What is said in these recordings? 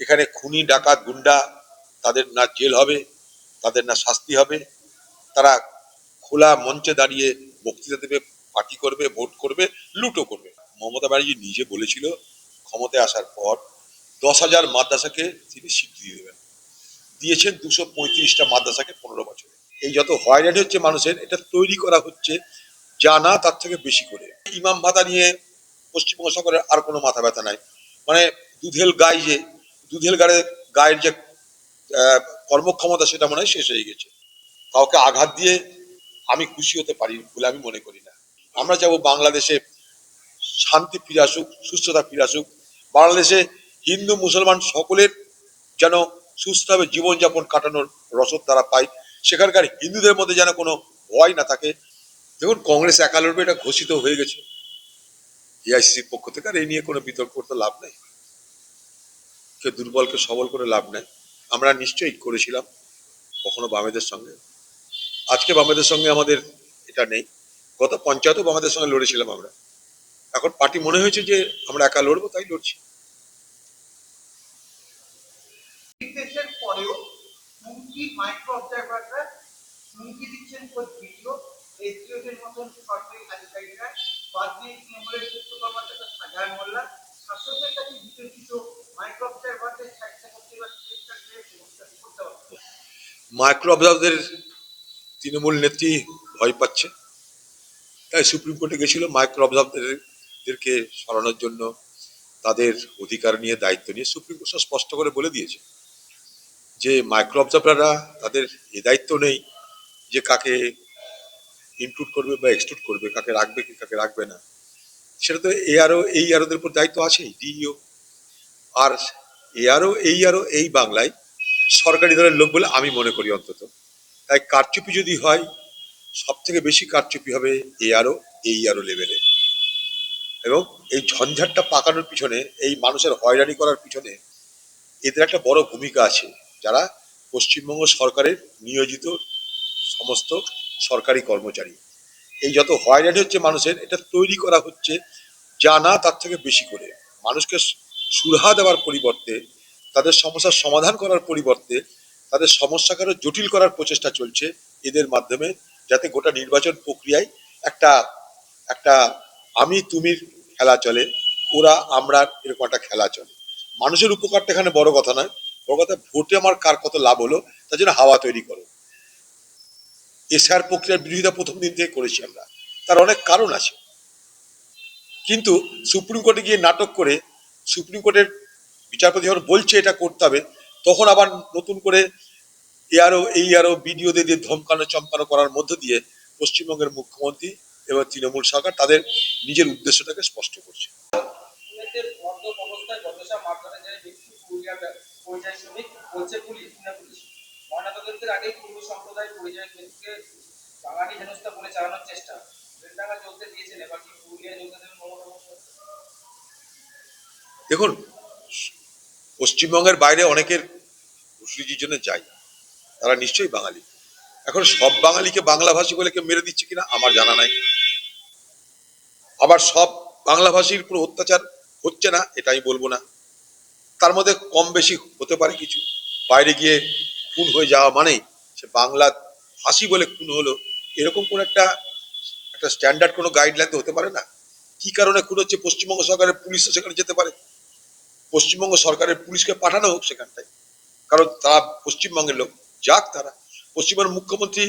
এখানে খুনি ডাকাত গুন্ডা তাদের না জেল হবে, তাদের না শাস্তি হবে, তারা খোলা মঞ্চে দাঁড়িয়ে বক্তৃতা দেবে, পার্টি করবে, ভোট করবে, লুটও করবে। মমতা ব্যানার্জি নিজে বলেছিল ক্ষমতায় আসার পর 10,000 মাদ্রাসাকে তিনি স্বীকৃতি দেবেন। দিয়েছেন 235টা মাদ্রাসাকে 15 বছরে। এই যত হয়রানি হচ্ছে মানুষের, এটা তৈরি করা হচ্ছে যা না তার থেকে বেশি করে। ইমাম ভাতা নিয়ে পশ্চিমবঙ্গ সরকারের আর কোনো মাথা ব্যথা নাই। মানে দুধেল গায়ের যে কর্মক্ষমতা সেটা মনে হয় শেষ হয়ে গেছে। কাউকে আঘাত দিয়ে আমি খুশি হতে পারি বলে আমি মনে করি না। আমরা চাবো বাংলাদেশে শান্তি ফিরে আসুক, সুস্থতা ফিরে আসুক। বাংলাদেশে হিন্দু মুসলমান সকলের যেন সুস্থভাবে জীবনযাপন কাটানোর রসদ তারা পায়। সেখানকার হিন্দুদের মধ্যে যেন কোনো ভয় না থাকে। দেখুন, কংগ্রেস একা লড়বে এটা ঘোষিত হয়ে গেছে এআইসিসির পক্ষ থেকে, আর এই নিয়ে কোনো বিতর্ক করতে লাভ নেই। কেউ দুর্বলকে সবল করে লাভ নেই। আমরা নিশ্চয়ই করেছিলাম কখনো বামেদের সঙ্গে, আজকে বামেদের সঙ্গে আমাদের এটা নেই। গত পঞ্চায়েতও বামেদের সঙ্গে লড়েছিলাম আমরা। এখন পার্টি মনে হয়েছে যে আমরা একা লড়বো, তাই লড়ছি। পরেও হুমকি মাইক্রো অবজারভাররা হুমকি দিচ্ছেন ভিডিও এসডিওদের মতন সরকারি আধিকারিকরা বাদ দিয়ে তৃণমূলের যুক্ত কর্মকর্তা সাজান মোল্লা শাসকের কাছে বিতর্কিত মাইক্রো অবজারভারদের চেষ্টা করতে পারছে। মাইক্রো অবজারভারদের তৃণমূল নেত্রী ভয় পাচ্ছে, তাই সুপ্রিম কোর্টে গেছিল মাইক্রো অবজারভারদেরকে সরানোর জন্য। তাদের অধিকার নিয়ে, দায়িত্ব নিয়ে সুপ্রিম কোর্ট স্পষ্ট করে বলে দিয়েছে যে মাইক্রো অবজারভাররা তাদের এ দায়িত্ব নেই যে কাকে ইনক্লুড করবে বা এক্সক্লুড করবে, কাকে রাখবে কি কাকে রাখবে না। সেটা তো এই আরোদের উপর দায়িত্ব আছেই, ডিইও। আর এই বাংলায় সরকারি দলের লোক বলে আমি মনে করি অন্তত। তাই কারচুপি যদি হয়, সব থেকে বেশি কারচুপি হবে এই আরো লেভেলে। এবং এই ঝঞ্ঝাটটা পাকানোর পিছনে, এই মানুষের হয়রানি করার পিছনে এদের একটা বড় ভূমিকা আছে, যারা পশ্চিমবঙ্গ সরকারের নিয়োজিত সমস্ত সরকারি কর্মচারী। এই যত হয়রানি হচ্ছে মানুষের, এটা তৈরি করা হচ্ছে যা না তার থেকে বেশি করে। মানুষকে সুরাহা দেওয়ার পরিবর্তে, তাদের সমস্যার সমাধান করার পরিবর্তে, তাদের সমস্যাকে আরো জটিল করার প্রচেষ্টা চলছে এদের মাধ্যমে, যাতে গোটা নির্বাচন প্রক্রিয়ায় একটা একটা আমি তুমির খেলা চলে, ওরা আমরা এরকম একটা খেলা চলে। মানুষের উপকারটা এখানে বড় কথা নয়, বড় কথা ভোটে আমার কার কত লাভ হলো তার জন্য হাওয়া তৈরি করো। এসআর প্রক্রিয়ার বিরোধিতা প্রথম দিন থেকে করেছি আমরা, তার অনেক কারণ আছে। কিন্তু সুপ্রিম কোর্টে গিয়ে নাটক করে, সুপ্রিম কোর্টের বিচারপতি যখন বলছে এটা করতে হবে, তখন আবার নতুন করে বিডিওদের দিয়ে ধমকানো চমকানো করার মধ্য দিয়ে পশ্চিমবঙ্গের মুখ্যমন্ত্রী এবং তৃণমূল সরকার তাদের নিজের উদ্দেশ্যটাকে স্পষ্ট করছে। দেখুন, পশ্চিমবঙ্গের বাইরে অনেকের ঘুষরুজির জন্য যাই, তারা নিশ্চয়ই বাঙালি। এখন সব বাঙালিকে বাংলাভাষী বলে কেউ মেরে দিচ্ছে কিনা আমার জানা নাই। আবার সব বাংলাভাষীর উপর অত্যাচার হচ্ছে না এটা আমি বলবো না। তার মধ্যে কম বেশি হতে পারে কিছু। বাইরে গিয়ে খুন হয়ে যাওয়া মানেই সে বাংলা ভাষী বলে খুন হলো, এরকম কোন একটা স্ট্যান্ডার্ড কোনো গাইডলাইন তো হতে পারে না। কি কারণে খুন হচ্ছে, পশ্চিমবঙ্গ সরকারের পুলিশ তো সেখানে যেতে পারে, পশ্চিমবঙ্গ সরকারের পুলিশকে পাঠানো হোক সেখানটায়, কারণ তারা পশ্চিমবঙ্গের লোক। যাক, তারা পশ্চিমবঙ্গের মুখ্যমন্ত্রী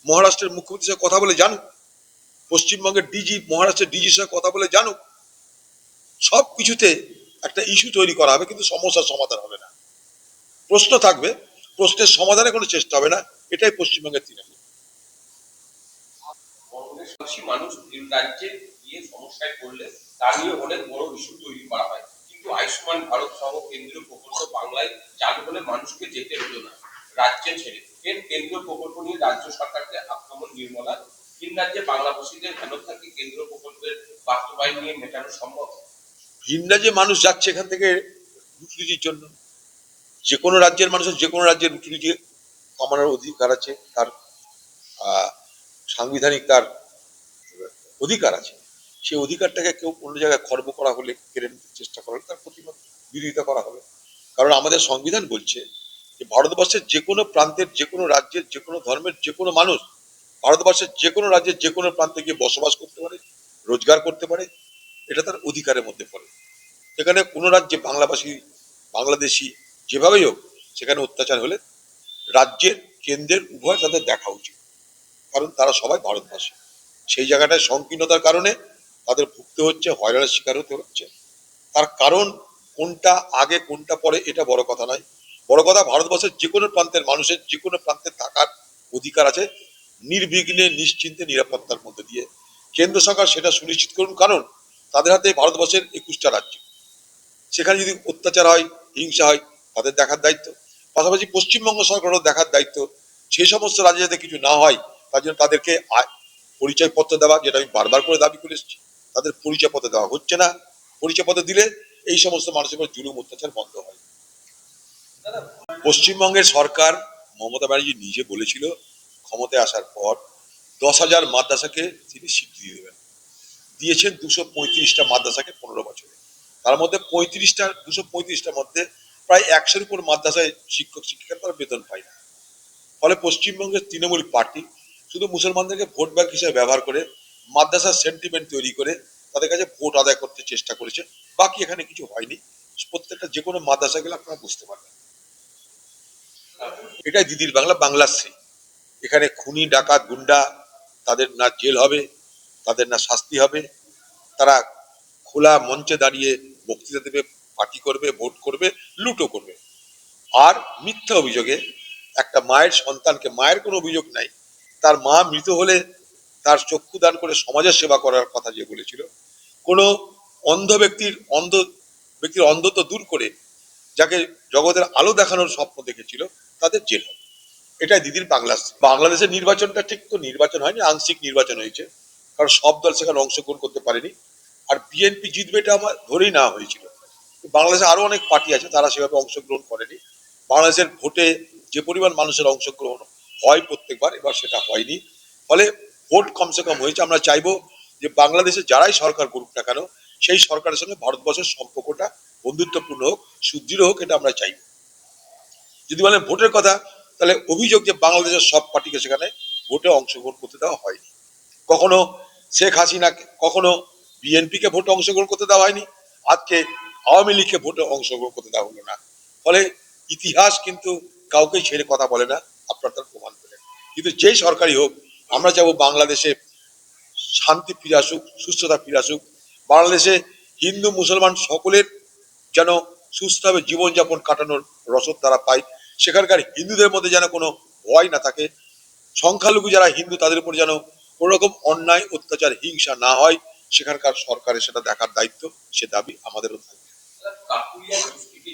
মহারাষ্ট্রের মুখ্যমন্ত্রীর সাথে কথা বলে জানুক, পশ্চিমবঙ্গের ডিজি মহারাষ্ট্রের ডিজির সাথে কথা বলে জানুক। সব কিছুতে একটা ইস্যু তৈরি করা হবে, কিন্তু সমস্যার সমাধান হবে না। প্রশ্ন থাকবে, প্রশ্নের সমাধানে কোনো চেষ্টা হবে না। এটাই পশ্চিমবঙ্গের তৃণমূল। মানুষ ভিন রাজ্যে গিয়ে সমস্যায় পড়লে তা নিয়ে অনেক বড় ইস্যু তৈরি করা হয়, কিন্তু আয়ুষ্মান ভারত সহ কেন্দ্রীয় প্রকল্প বাংলায় চালু হলে মানুষকে যেতে হলো না রাজ্যে ছেড়ে। এর কেন্দ্রীয় প্রকল্প নিয়ে রাজ্য সরকারকে আক্রমণ নির্মলা। ভিন রাজ্যে বাংলাভাষীদের হেনস্থাকে কেন্দ্রীয় প্রকল্পের বাস্তবায়ন নিয়ে মেটানো সম্ভব? ভিন রাজ্যে মানুষ যাচ্ছে এখান থেকে রুটির জন্য। যে কোনো রাজ্যের মানুষের যে কোনো রাজ্যের রুটি কমানোর অধিকার আছে, তার সাংবিধানিক তার অধিকার আছে। সেই অধিকারটাকে কেউ অন্য জায়গায় খর্ব করা হলে, কেড়ে নিতে চেষ্টা করা হলে তার প্রতিবাদ বিরোধিতা করা হবে। কারণ আমাদের সংবিধান বলছে যে ভারতবর্ষের যে কোনো প্রান্তের, যে কোনো রাজ্যের, যে কোনো ধর্মের যে কোনো মানুষ ভারতবর্ষের যে কোনো রাজ্যের যে কোনো প্রান্তে গিয়ে বসবাস করতে পারে, রোজগার করতে পারে, এটা তার অধিকারের মধ্যে পড়ে। সেখানে কোনো রাজ্যে বাংলাভাষী, বাংলাদেশি যেভাবেই হোক, সেখানে অত্যাচার হলে রাজ্যের, কেন্দ্রের উভয় তাদের দেখা উচিত, কারণ তারা সবাই ভারতবাসী। সেই জায়গাটায় সংকীর্ণতার কারণে তাদের ভুগতে হচ্ছে, হয়রানির শিকার হতে হচ্ছে। তার কারণ কোনটা আগে কোনটা পরে এটা বড় কথা নয়। বড় কথা, ভারতবর্ষের যে কোনো প্রান্তের মানুষের যে কোনো প্রান্তে থাকার অধিকার আছে, নির্বিঘ্নে, নিশ্চিন্তে, নিরাপত্তার মধ্যে দিয়ে। কেন্দ্র সরকার সেটা সুনিশ্চিত করুন, কারণ তাদের হাতে ভারতবর্ষের 21টা রাজ্য। সেখানে যদি অত্যাচার হয়, হিংসা হয়, তাদের দেখার দায়িত্ব। পাশাপাশি পশ্চিমবঙ্গ সরকারও দেখার দায়িত্ব, সেই সমস্ত রাজ্যে যাতে কিছু না হয় তার জন্য তাদেরকে পরিচয়পত্র দেওয়া, যেটা আমি বারবার করে দাবি করে এসেছি। তাদের পরিচয়পত্র দেওয়া হচ্ছে না। পরিচয়পত্র দিলে এই সমস্ত মানুষের উপর জুলুম অত্যাচার বন্ধ হয়। পশ্চিমবঙ্গের সরকার, মমতা ব্যানার্জি নিজে বলেছিল ক্ষমতায় আসার পর 10,000 মাদ্রাসাকে তিনি স্বীকৃতি দেবেন। দিয়েছেন 235টা মাদ্রাসাকে 15 বছরে। তার মধ্যে 235টার মধ্যে প্রায় 100-এর উপর মাদ্রাসায় শিক্ষক শিক্ষিকারা তারা বেতন পায় না। ফলে পশ্চিমবঙ্গের তৃণমূল পার্টি শুধু মুসলমানদেরকে ভোট ব্যাংক হিসেবে ব্যবহার করে, মাদ্রাসার সেন্টিমেন্ট তৈরি করে তাদের কাছে ভোট আদায় করতে চেষ্টা করেছে। বাকি এখানে কিছু হয়নি। প্রত্যেকটা যে কোনো মাদ্রাসা গেলে আপনারা বুঝতে পারবেন। এটাই দিদির বাংলা, বাংলাশ্রী। এখানে খুনি, ডাকাত, গুন্ডা, তাদের না জেল হবে, তাদের না শাস্তি হবে। তারা খোলা মঞ্চে দাঁড়িয়ে বক্তৃতা দেবে, পার্টি করবে, ভোট করবে, লুটও করবে। আর মিথ্যা অভিযোগে একটা মায়ের সন্তানকে, মায়ের কোনো অভিযোগ নাই, তার মা মৃত হলে তার চক্ষু দান করে সমাজের সেবা করার কথা যে বলেছিল, কোনো অন্ধ ব্যক্তির অন্ধত্ব দূর করে যাকে জগতের আলো দেখানোর স্বপ্ন দেখেছিল, তাদের জেল হবে। এটাই দিদির বাংলা। বাংলাদেশের নির্বাচনটা ঠিক তো নির্বাচন হয়নি, আংশিক নির্বাচন হয়েছে, কারণ সব দল সেখানে অংশগ্রহণ করতে পারেনি। আর বিএনপি জিতবে এটা আমার ধরেই নেওয়া হয়েছিল। বাংলাদেশে আরো অনেক পার্টি আছে, তারা সেভাবে অংশগ্রহণ করেনি। বাংলাদেশের ভোটে যে পরিমাণ মানুষের অংশগ্রহণ হয় প্রত্যেকবার, এবার সেটা হয়নি। ফলে ভোট কমসে কম হয়েছে। আমরা চাইবো যে বাংলাদেশে যারাই সরকার করুক না কেন, সেই সরকারের সঙ্গে ভারতবর্ষের সম্পর্কটা বন্ধুত্বপূর্ণ হোক, সুদৃঢ় হোক, এটা আমরা চাইব। যদি বলেন ভোটের কথা, তাহলে অভিযোগ যে বাংলাদেশের সব পার্টিকে সেখানে ভোটে অংশগ্রহণ করতে দেওয়া হয়নি। কখনো শেখ হাসিনাকে, কখনো বিএনপিকে ভোটে অংশগ্রহণ করতে দেওয়া হয়নি, আজকে আওয়ামী লীগকে ভোটে অংশগ্রহণ করতে দেওয়া হলো না। ফলে ইতিহাস কিন্তু কাউকে ছেড়ে কথা বলে না, আপনারা তার প্রমাণ পেলেন। কিন্তু যেই সরকারই হোক, আমরা চাইবো বাংলাদেশে শান্তি ফিরে আসুক, সুস্থতা ফিরে আসুক। বাংলাদেশে হিন্দু মুসলমান সকলের যেন সুস্থভাবে জীবনযাপন কাটানোর রসদ তারা পায়। সেখানকার হিন্দুদের মধ্যে যেন কোনো ভয় না থাকে। সংখ্যালঘু যারা হিন্দু, তাদের উপর যেন কোনো রকম অন্যায়, অত্যাচার, হিংসা না হয়, সেখানকার সরকারের সেটা দেখার দায়িত্ব, সে দাবি আমাদেরও থাকবে। কাকুলিয়া দুষ্কৃতী